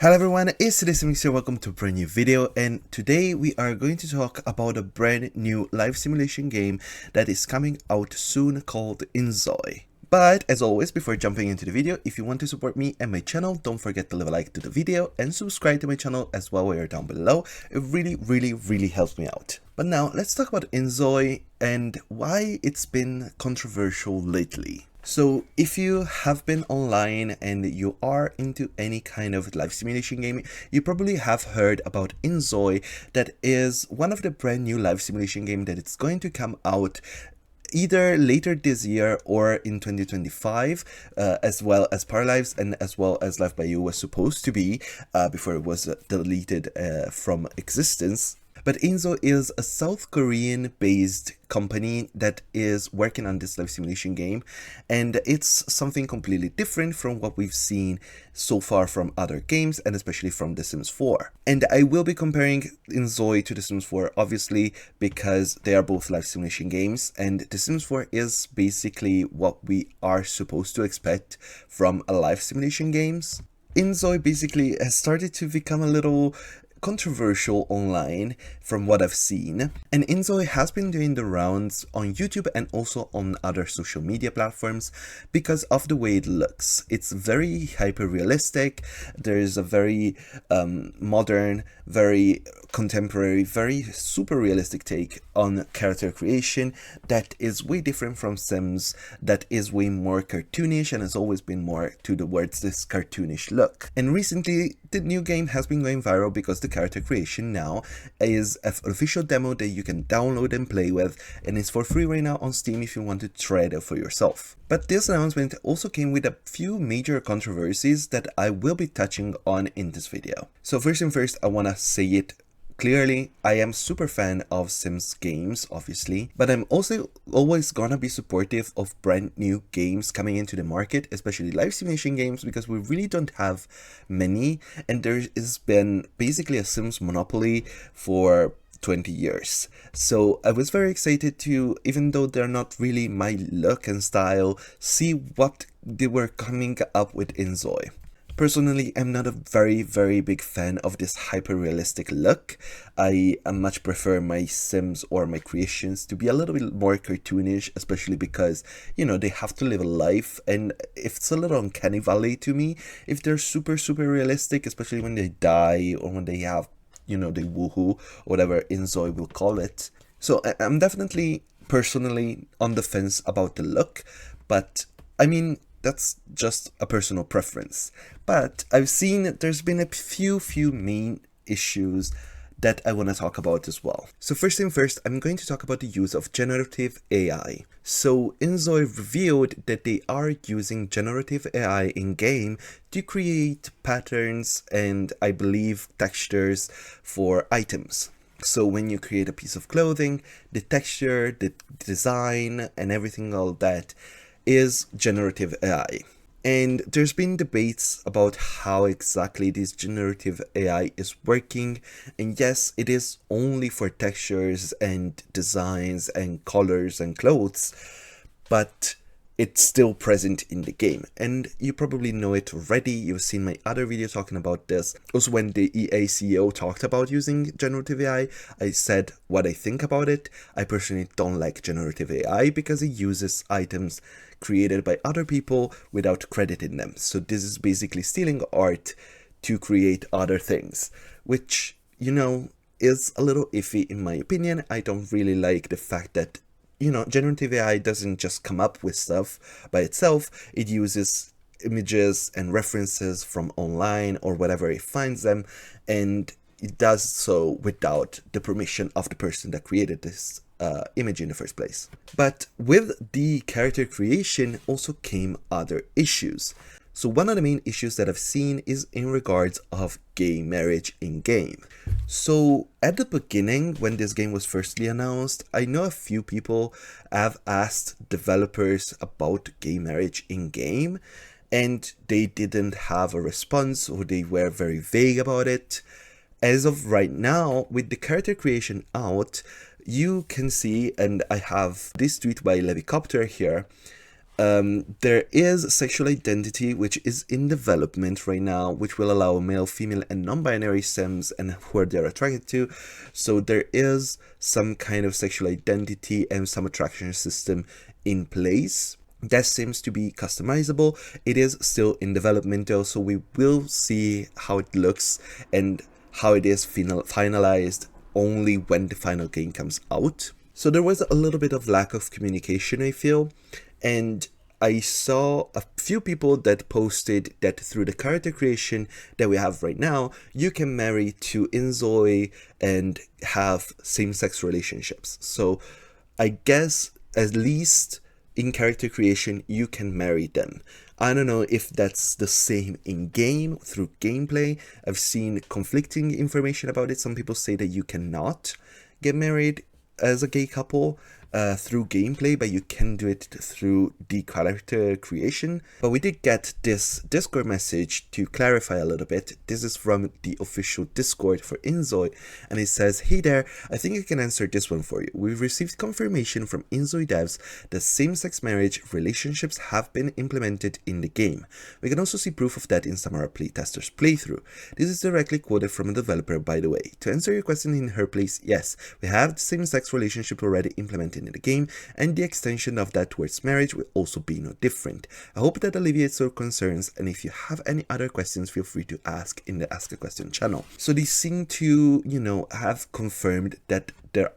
Hello everyone, it's Ebonix here. Welcome to a brand new video, and today we are going to talk about a brand new live simulation game that is coming out soon called InZOI. But as always, before jumping into the video, if you want to support me and my channel, don't forget to leave a like to the video and subscribe to my channel as well while you're down below. It really helps me out. But now let's talk about InZOI and why it's been controversial lately. So if you have been online and you are into any kind of live simulation game, you probably have heard about InZOI, that is one of the brand new live simulation game that it's going to come out either later this year or in 2025, as well as Paralives and as well as Live by You was supposed to be before it was deleted from existence. But InZOI is a South Korean based company that is working on this live simulation game, and it's something completely different from what we've seen so far from other games, and especially from The Sims 4. And I will be comparing InZOI to The Sims 4 obviously because they are both live simulation games, and The Sims 4 is basically what we are supposed to expect from a live simulation games. InZOI basically has started to become a little controversial online from what I've seen, and InZOI has been doing the rounds on YouTube and also on other social media platforms because of the way it looks. It's very hyper realistic. There's a very modern, very contemporary, very super realistic take on character creation that is way different from Sims, that is way more cartoonish and has always been more towards this cartoonish look. And recently the new game has been going viral because the character creation now is an official demo that you can download and play with, and it's for free right now on Steam if you want to try it out for yourself. But this announcement also came with a few major controversies that I will be touching on in this video. So first and first, I want to say it clearly, I am super fan of Sims games, obviously, but I'm also always gonna be supportive of brand new games coming into the market, especially live simulation games, because we really don't have many, and there has been basically a Sims monopoly for 20 years. So I was very excited to, even though they're not really my look and style, see what they were coming up with InZOI. Personally, I'm not a very big fan of this hyper-realistic look. I much prefer my Sims or my creations to be a little bit more cartoonish, especially because, you know, they have to live a life, and it's a little uncanny valley to me if they're super realistic, especially when they die or when they have, you know, they woohoo, whatever InZOI will call it. So I'm definitely personally on the fence about the look, but I mean, that's just a personal preference. But I've seen that there's been a few main issues that I want to talk about as well. So first thing first, I'm going to talk about the use of generative AI. So InZOI revealed that they are using generative AI in-game to create patterns and, I believe, textures for items. So when you create a piece of clothing, the texture, the design, and everything all that is generative AI. And there's been debates about how exactly this generative AI is working, and yes, it is only for textures and designs and colors and clothes, but it's still present in the game, and you probably know it already. You've seen my other video talking about this. Also, when the EA CEO talked about using generative AI, I said what I think about it. I personally don't like generative AI because it uses items created by other people without crediting them. So this is basically stealing art to create other things, which, you know, is a little iffy in my opinion. I don't really like the fact that, you know, generative AI doesn't just come up with stuff by itself. It uses images and references from online or whatever it finds them, and it does so without the permission of the person that created this image in the first place. But with the character creation also came other issues. So one of the main issues that I've seen is in regards of gay marriage in game. So at the beginning, when this game was firstly announced, I know a few people have asked developers about gay marriage in game, and they didn't have a response, or they were very vague about it. As of right now, with the character creation out, you can see, and I have this tweet by Levycopter here, There is sexual identity, which is in development right now, which will allow male, female, and non-binary sims and who they're attracted to. So there is some kind of sexual identity and some attraction system in place. That seems to be customizable. It is still in development though, so we will see how it looks and how it is finalized only when the final game comes out. So there was a little bit of lack of communication, I feel, and I saw a few people that posted that through the character creation that we have right now, you can marry to InZOI and have same-sex relationships. So I guess at least in character creation, you can marry them. I don't know if that's the same in game through gameplay. I've seen conflicting information about it. Some people say that you cannot get married as a gay couple through gameplay, but you can do it through the character creation. But we did get this Discord message to clarify a little bit. This is from the official Discord for InZOI, and it says, "Hey there, I think I can answer this one for you. We've received confirmation from InZOI devs that same-sex marriage relationships have been implemented in the game. We can also see proof of that in some of our playtesters' playthrough. This is directly quoted from a developer, by the way. To answer your question in her place, yes, we have the same-sex relationship already implemented in the game, and the extension of that towards marriage will also be no different. I hope that alleviates your concerns, and if you have any other questions, feel free to ask in the Ask a Question channel." So they seem to, have confirmed that there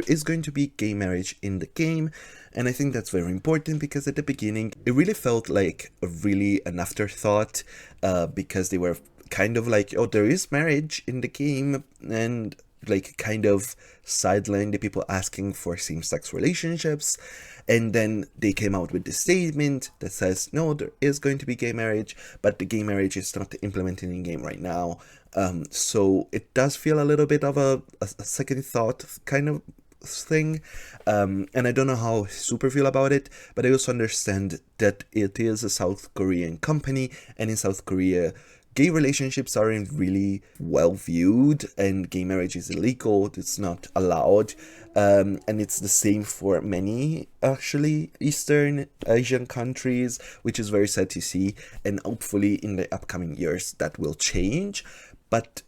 is going to be gay marriage in the game, and I think that's very important because at the beginning it really felt like an afterthought, because they were kind of like, oh, there is marriage in the game, and like kind of sideline the people asking for same-sex relationships, and then they came out with this statement that says, no, there is going to be gay marriage, but the gay marriage is not implemented in game right now. So it does feel a little bit of a second thought kind of thing, and I don't know how super feel about it, but I also understand that it is a South Korean company, and in South Korea gay relationships aren't really well viewed, and gay marriage is illegal, it's not allowed, and it's the same for many actually Eastern Asian countries, which is very sad to see, and hopefully in the upcoming years that will change. But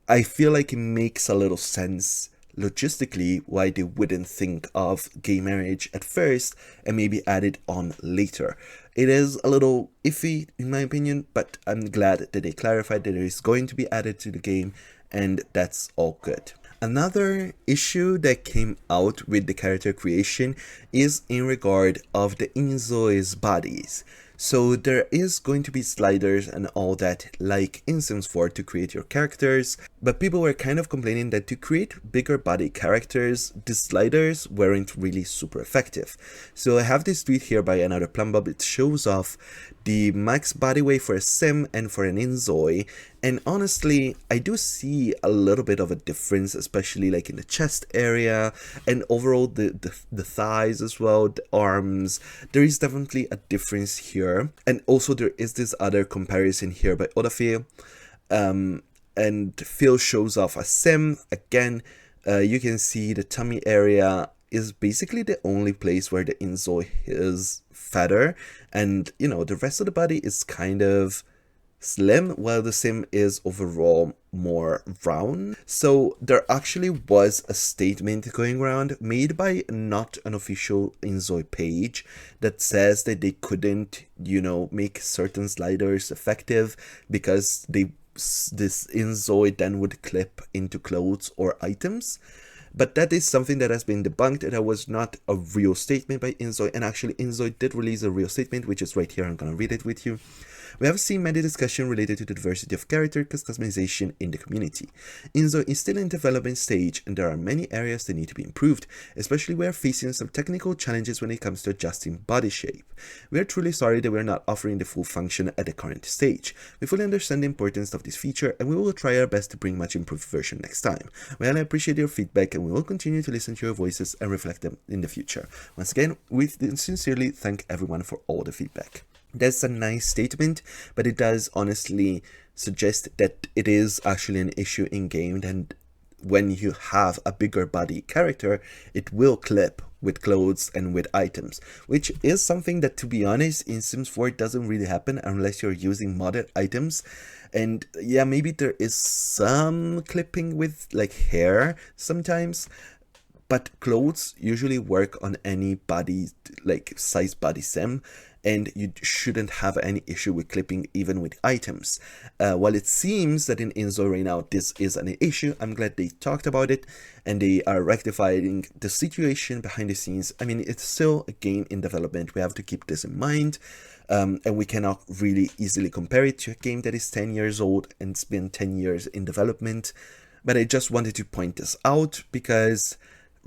I feel like it makes a little sense logistically why they wouldn't think of gay marriage at first and maybe add it on later. It is a little iffy in my opinion, but I'm glad that they clarified that it is going to be added to the game, and that's all good. Another issue that came out with the character creation is in regard of the InZOI's bodies. So there is going to be sliders and all that like in Sims 4 to create your characters, but people were kind of complaining that to create bigger body characters, the sliders weren't really super effective. So I have this tweet here by another Plumbob. It shows off the max body weight for a Sim and for an InZOI, and honestly I do see a little bit of a difference, especially like in the chest area and overall the thighs as well, the arms. There is definitely a difference here, and also there is this other comparison here by Odafil, and Phil shows off a Sim again. You can see the tummy area is basically the only place where the InZOI is fatter, and the rest of the body is kind of slim, while the Sim is overall more round. So there actually was a statement going around made by not an official InZOI page that says that they couldn't, make certain sliders effective because this InZOI then would clip into clothes or items. But that is something that has been debunked. That was not a real statement by InZOI, and actually InZOI did release a real statement, which is right here. I'm gonna read it with you. We have seen many discussion related to the diversity of character customization in the community. InZOI is still in development stage, and there are many areas that need to be improved, especially we are facing some technical challenges when it comes to adjusting body shape. We are truly sorry that we are not offering the full function at the current stage. We fully understand the importance of this feature, and we will try our best to bring much improved version next time. Well, I appreciate your feedback, and we will continue to listen to your voices and reflect them in the future. Once again, we sincerely thank everyone for all the feedback. That's a nice statement, but it does honestly suggest that it is actually an issue in game, and when you have a bigger body character, it will clip with clothes and with items, which is something that, to be honest, in Sims 4 doesn't really happen unless you're using modded items. And yeah, maybe there is some clipping with like hair sometimes, but clothes usually work on any body, like size body sim, and you shouldn't have any issue with clipping even with items. While it seems that in InZOI right now this is an issue, I'm glad they talked about it and they are rectifying the situation behind the scenes. I mean, it's still a game in development, we have to keep this in mind. And we cannot really easily compare it to a game that is 10 years old and it's been 10 years in development. But I just wanted to point this out because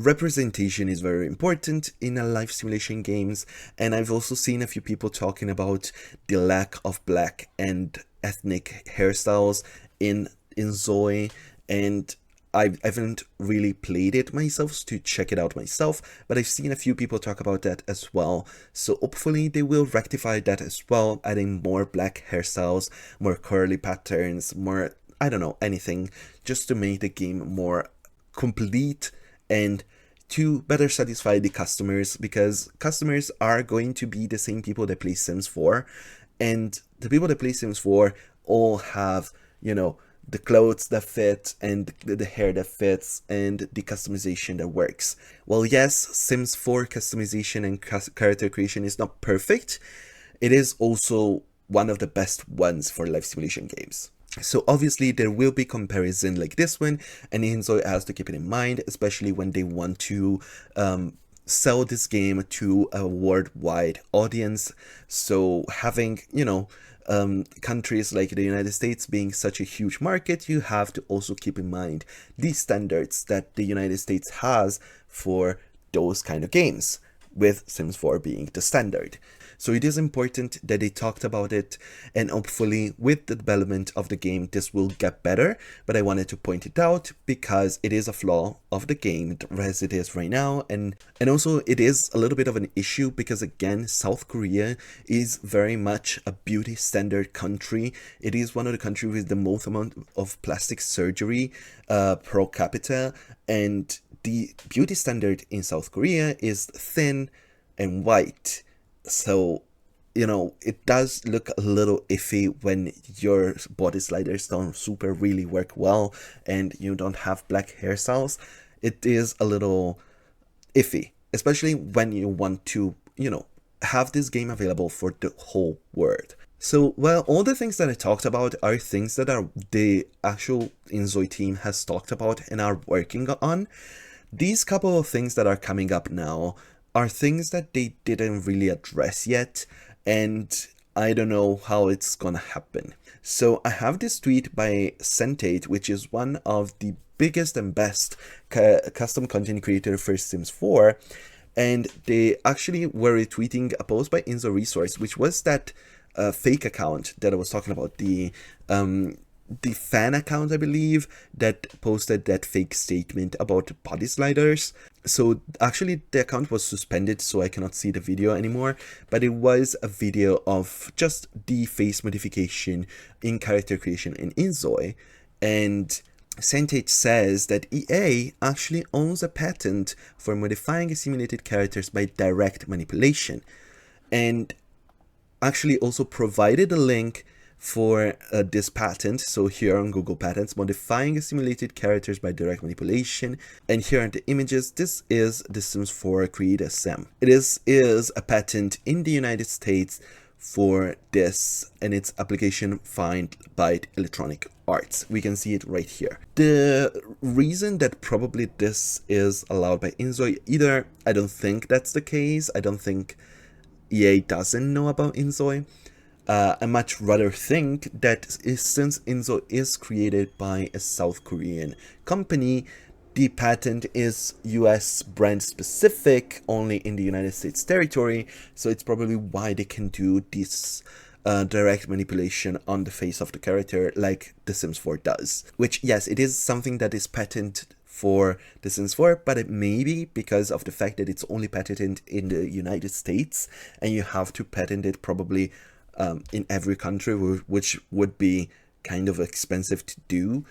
representation is very important in life simulation games, and I've also seen a few people talking about the lack of black and ethnic hairstyles in InZOI, and I haven't really played it myself to check it out myself, but I've seen a few people talk about that as well. So hopefully they will rectify that as well, adding more black hairstyles, more curly patterns, more, I don't know, anything, just to make the game more complete and to better satisfy the customers, because customers are going to be the same people that play Sims 4, and the people that play Sims 4 all have, you know, the clothes that fit and the hair that fits and the customization that works. Well, yes, Sims 4 customization and character creation is not perfect. It is also one of the best ones for life simulation games. So obviously there will be comparison like this one, and InZOI has to keep it in mind, especially when they want to sell this game to a worldwide audience. So having, you know, countries like the United States being such a huge market, you have to also keep in mind the standards that the United States has for those kind of games, with Sims 4 being the standard. So it is important that they talked about it, and hopefully with the development of the game this will get better, but I wanted to point it out because it is a flaw of the game as it is right now, and also it is a little bit of an issue because, again, South Korea is very much a beauty standard country. It is one of the countries with the most amount of plastic surgery per capita, and the beauty standard in South Korea is thin and white. So, you know, it does look a little iffy when your body sliders don't super really work well and you don't have black hairstyles. It is a little iffy, especially when you want to, you know, have this game available for the whole world. So, well, all the things that I talked about are things that are the actual InZOI team has talked about and are working on. These couple of things that are coming up now are things that they didn't really address yet, and I don't know how it's gonna happen. So I have this tweet by Sentate, which is one of the biggest and best custom content creator for Sims 4, and they actually were retweeting a post by InZOI Resource, which was that fake account that I was talking about, the fan account, I believe, that posted that fake statement about body sliders. So actually the account was suspended, so I cannot see the video anymore, but it was a video of just the face modification in character creation in InZOI, and Sentate says that EA actually owns a patent for modifying simulated characters by direct manipulation, and actually also provided a link for this patent. So here on Google Patents, modifying simulated characters by direct manipulation, and here are the images. This is the Sims 4 Create a Sim. It is a patent in the United States for this, and its application fined by Electronic Arts. We can see it right here. The reason that probably this is allowed by InZOI, either I don't think that's the case, I don't think EA doesn't know about InZOI. I much rather think that since InZOI is created by a South Korean company, the patent is US brand specific, only in the United States territory, so it's probably why they can do this direct manipulation on the face of the character like The Sims 4 does. Which, yes, it is something that is patented for The Sims 4, but it may be because of the fact that it's only patented in the United States, and you have to patent it probably in every country, which would be kind of expensive to do.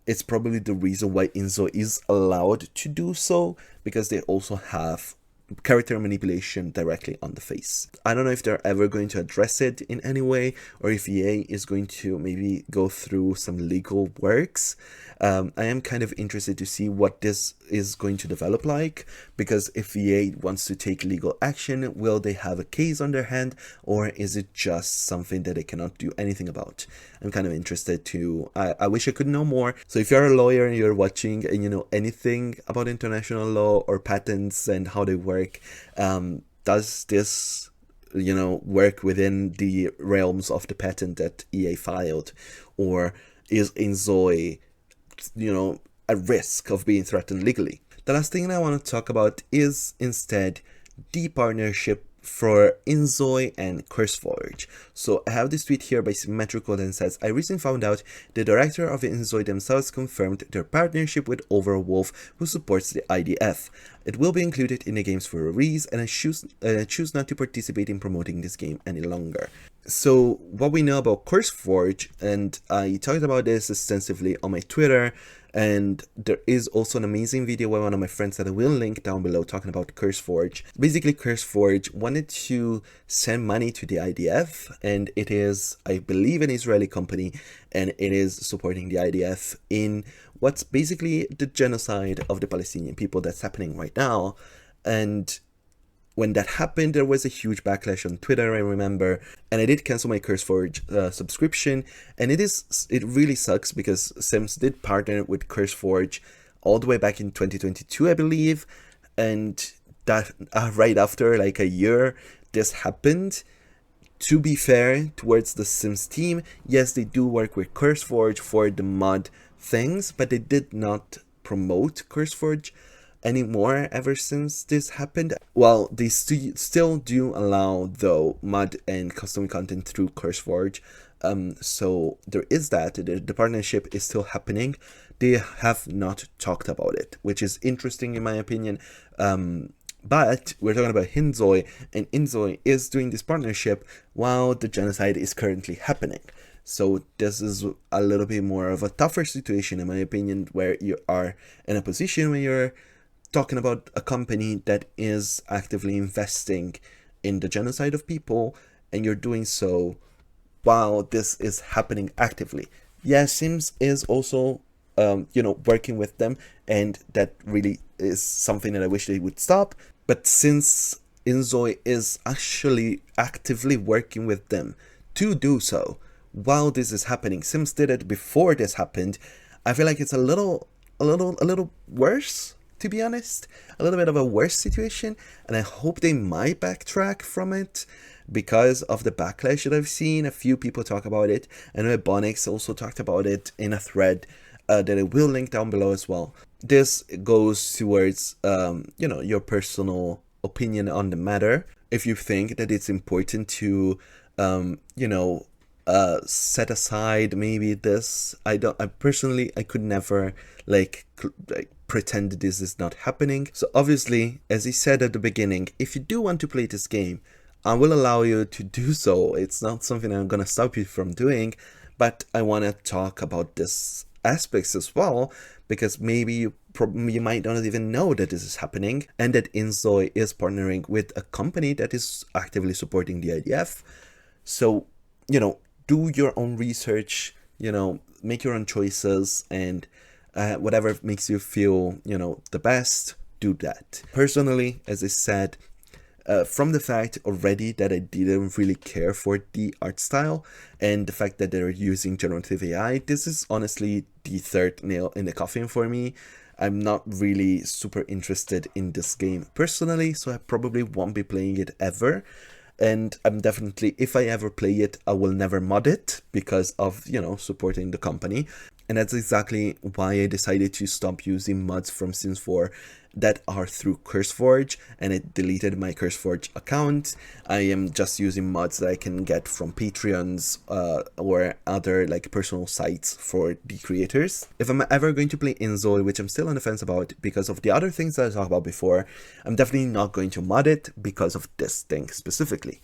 it's probably the reason why InZOI is allowed to do so, because they also have character manipulation directly on the face. I don't know if they're ever going to address it in any way, or if EA is going to maybe go through some legal works. I am kind of interested to see what this is going to develop like, because if EA wants to take legal action, will they have a case on their hand, or is it just something that they cannot do anything about? I'm kind of interested to, I wish I could know more. So if you're a lawyer and you're watching and you know anything about international law or patents and how they work, does this, you know, work within the realms of the patent that EA filed, or is InZOI, you know, at risk of being threatened legally? The last thing I want to talk about is instead the partnership for InZOI and Curseforge. So I have this tweet here by Symmetrical that says, I recently found out the director of InZOI themselves confirmed their partnership with Overwolf, who supports the IDF. It will be included in the games for release, and I choose not to participate in promoting this game any longer. So what we know about Curseforge, and I talked about this extensively on my Twitter, and there is also an amazing video by one of my friends that I will link down below talking about Curseforge. Basically, Curseforge wanted to send money to the IDF, and it is, I believe, an Israeli company, and it is supporting the IDF in what's basically the genocide of the Palestinian people that's happening right now. And when that happened, there was a huge backlash on Twitter, I remember, and I did cancel my Curseforge subscription. And it really sucks, because Sims did partner with Curseforge all the way back in 2022, I believe, and that right after like a year this happened. To be fair towards the Sims team, yes, they do work with Curseforge for the mod things, but they did not promote Curseforge anymore ever since this happened. Well, they still do allow though mod and custom content through Curseforge, so there is that. The partnership is still happening. They have not talked about it, which is interesting in my opinion. But we're talking about InZOI, and InZOI is doing this partnership while the genocide is currently happening. So this is a little bit more of a tougher situation in my opinion, where you are in a position where you're talking about a company that is actively investing in the genocide of people, and you're doing so while this is happening actively. Yeah, Sims is also, you know, working with them, and that really is something that I wish they would stop. But since InZOI is actually actively working with them to do so while this is happening, Sims did it before this happened, I feel like it's a little worse, to be honest, a little bit of a worse situation, and I hope they might backtrack from it because of the backlash that I've seen. A few people talk about it. I know Ebonix also talked about it in a thread that I will link down below as well. This goes towards, you know, your personal opinion on the matter. If you think that it's important to, you know, set aside maybe this, I personally could never like pretend that this is not happening. So obviously, as I said at the beginning, if you do want to play this game, I will allow you to do so. It's not something I'm gonna stop you from doing, but I want to talk about this aspects as well, because maybe you might not even know that this is happening, and that InZOI is partnering with a company that is actively supporting the IDF. So, you know, do your own research, you know, make your own choices, and whatever makes you feel, you know, the best, do that. Personally, as I said, from the fact already that I didn't really care for the art style and the fact that they're using generative AI, this is honestly the third nail in the coffin for me. I'm not really super interested in this game personally, so I probably won't be playing it ever. And I'm definitely, if I ever play it, I will never mod it because of, you know, supporting the company. And that's exactly why I decided to stop using mods from Sims 4 that are through Curseforge, and I deleted my Curseforge account. I am just using mods that I can get from Patreons or other like personal sites for the creators. If I'm ever going to play InZOI, which I'm still on the fence about because of the other things that I talked about before, I'm definitely not going to mod it because of this thing specifically.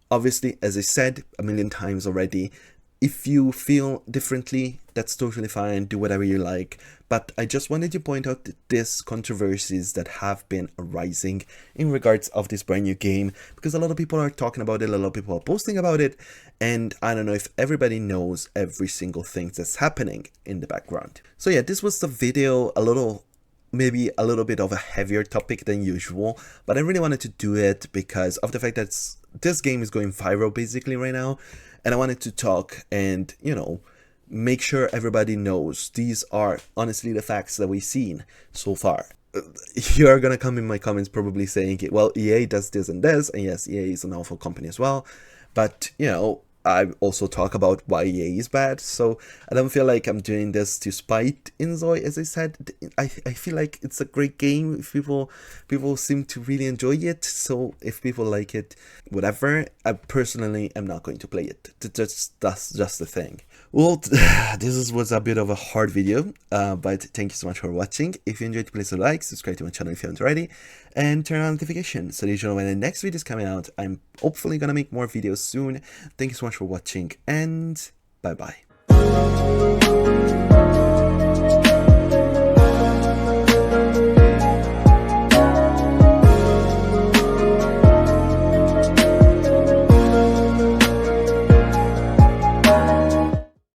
Obviously, as I said a million times already, if you feel differently, that's totally fine. Do whatever you like. But I just wanted to point out these controversies that have been arising in regards of this brand new game, because a lot of people are talking about it, a lot of people are posting about it, and I don't know if everybody knows every single thing that's happening in the background. So yeah, this was the video, maybe a little bit of a heavier topic than usual, but I really wanted to do it because of the fact that this game is going viral basically right now, and I wanted to talk and, you know, make sure everybody knows these are honestly the facts that we've seen so far. You are gonna come in my comments probably saying, well, EA does this and this, and yes, EA is an awful company as well, but you know, I also talk about why EA is bad, so I don't feel like I'm doing this to spite InZOI. As I said, I feel like it's a great game. If people seem to really enjoy it, so if people like it, whatever. I personally am not going to play it. That's just the thing. Well, this was a bit of a hard video, but thank you so much for watching. If you enjoyed, please like, subscribe to my channel if you haven't already, and turn on notifications so that you know when the next video is coming out. I'm hopefully gonna make more videos soon. Thank you so much for watching, and bye bye.